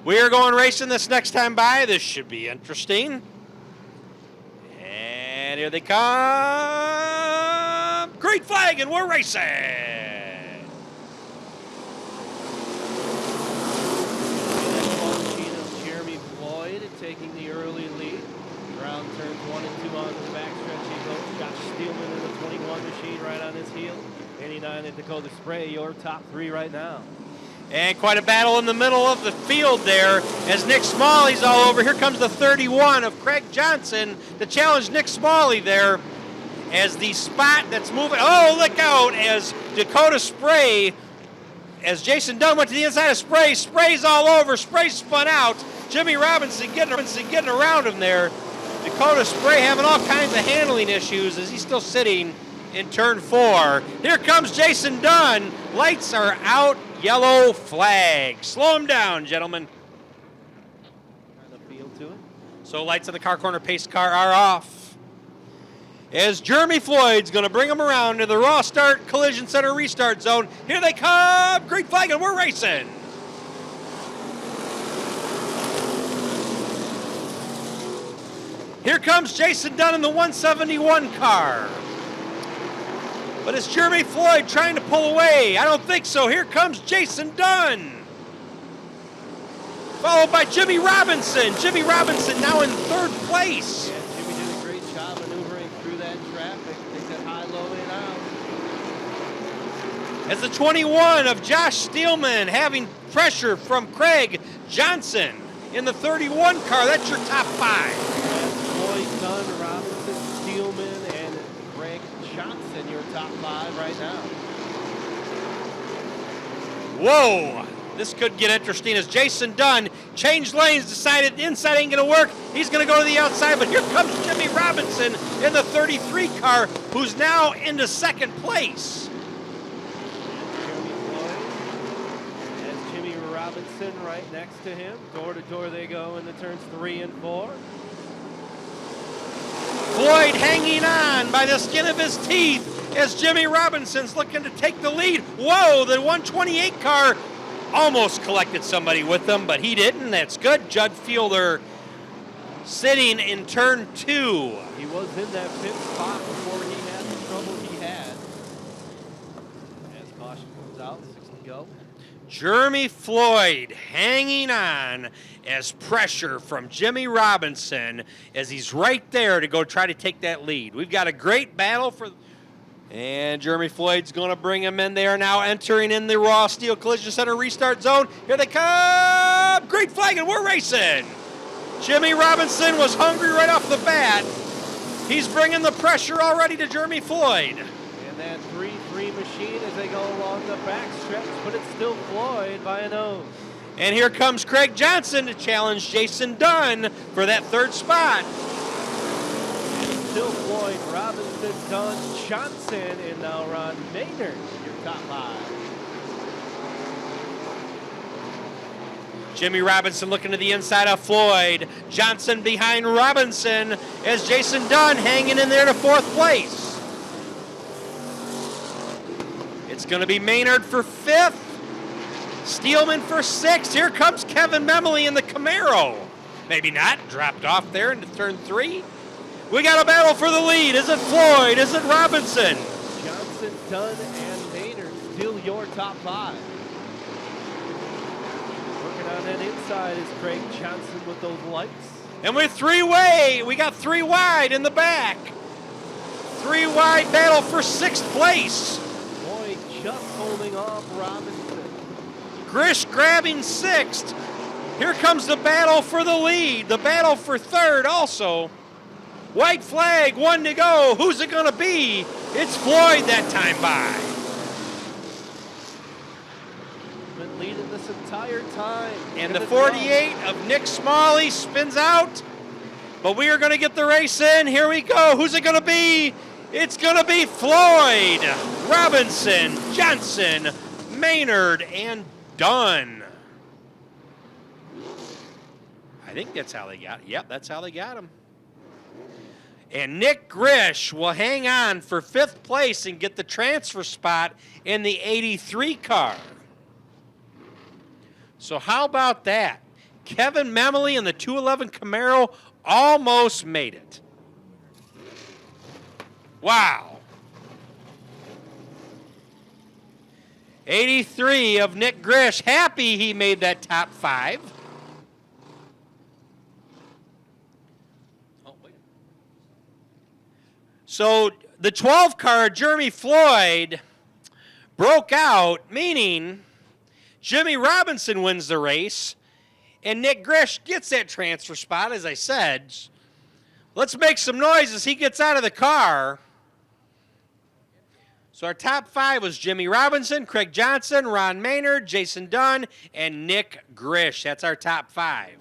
We are going racing this next time by. This should be interesting. And here they come. Green flag, and we're racing. Jeremy Floyd taking the early lead. Around turns 1 and 2 on the backstretch. He goes. Josh Steelman in the 21 machine right on his heel. 89 at Dakota Spray, your top 3 right now. And quite a battle in the middle of the field there as Nick Smalley's all over. Here comes the 31 of Craig Johnson to challenge Nick Smalley there as the spot that's moving. Oh, look out as Dakota Spray, as Jason Dunn went to the inside of Spray. Spray's all over. Spray spun out. Jimmy Robinson getting around him there. Dakota Spray having all kinds of handling issues as he's still sitting in turn 4. Here comes Jason Dunn. Lights are out. Yellow flag. Slow him down, gentlemen. The field to it. So lights on the car corner pace car are off. As Jeremy Floyd's going to bring them around to the Raw Start Collision Center restart zone. Here they come. Green flag, and we're racing. Here comes Jason Dunn in the 171 car. But it's Jeremy Floyd trying to pull away. I don't think so. Here comes Jason Dunn. Followed by Jimmy Robinson. Jimmy Robinson now in 3rd place. Yeah, Jimmy did a great job maneuvering through that traffic. Take that high, low, and out. As the 21 of Josh Steelman having pressure from Craig Johnson in the 31 car. That's your top 5. Floyd, Dunn, Robinson, Steelman, and Craig Johnson, your top 5 right now. Whoa, this could get interesting as Jason Dunn changed lanes, decided the inside ain't gonna work. He's gonna go to the outside, but here comes Jimmy Robinson in the 33 car, who's now into 2nd place. Jeremy Floyd has Jimmy Robinson right next to him. Door to door they go in the turns 3 and 4. Floyd hanging on by the skin of his teeth as Jimmy Robinson's looking to take the lead. Whoa, the 128 car almost collected somebody with them, but he didn't. That's good. Judd Fielder sitting in turn 2. He was in that 5th spot before he had the trouble he had. As caution comes out, 6 to go. Jeremy Floyd hanging on as pressure from Jimmy Robinson as he's right there to go try to take that lead. We've got a great battle for... And Jeremy Floyd's going to bring him in. They are now entering in the Raw Steel Collision Center restart zone. Here they come. Green flag, and we're racing. Jimmy Robinson was hungry right off the bat. He's bringing the pressure already to Jeremy Floyd. And that 3-3 machine as they go along the back stretch, but it's still Floyd by a nose. And here comes Craig Johnson to challenge Jason Dunn for that 3rd spot. And still Floyd, Robinson, Dunn, Johnson, and now Ron Maynard, your top 5. Jimmy Robinson looking to the inside of Floyd. Johnson behind Robinson as Jason Dunn hanging in there to 4th place. It's going to be Maynard for 5th. Steelman for 6th. Here comes Kevin Memley in the Camaro. Maybe not. Dropped off there into turn 3. We got a battle for the lead. Is it Floyd? Is it Robinson? Johnson, Dunn, and Maynard still your top 5. Working on that inside is Craig Johnson with those lights. And we're 3-way. We got 3 wide in the back. 3 wide battle for 6th place. Floyd just holding off Robinson. Grish grabbing 6th. Here comes the battle for the lead. The battle for 3rd also. White flag, 1 to go. Who's it going to be? It's Floyd that time by. Been leading this entire time. And the 48 of Nick Smalley spins out. But we are going to get the race in. Here we go. Who's it going to be? It's going to be Floyd, Robinson, Johnson, Maynard, and Dunn. I think that's how they got it. Yep, that's how they got him. And Nick Grish will hang on for 5th place and get the transfer spot in the 83 car. So how about that? Kevin Memely in the 211 Camaro almost made it. Wow. 83 of Nick Grish. Happy he made that top 5. Oh, wait. So the 12 car, Jeremy Floyd, broke out, meaning Jimmy Robinson wins the race, and Nick Grish gets that transfer spot, as I said. Let's make some noise as he gets out of the car. So our top 5 was Jimmy Robinson, Craig Johnson, Ron Maynard, Jason Dunn, and Nick Grish. That's our top 5.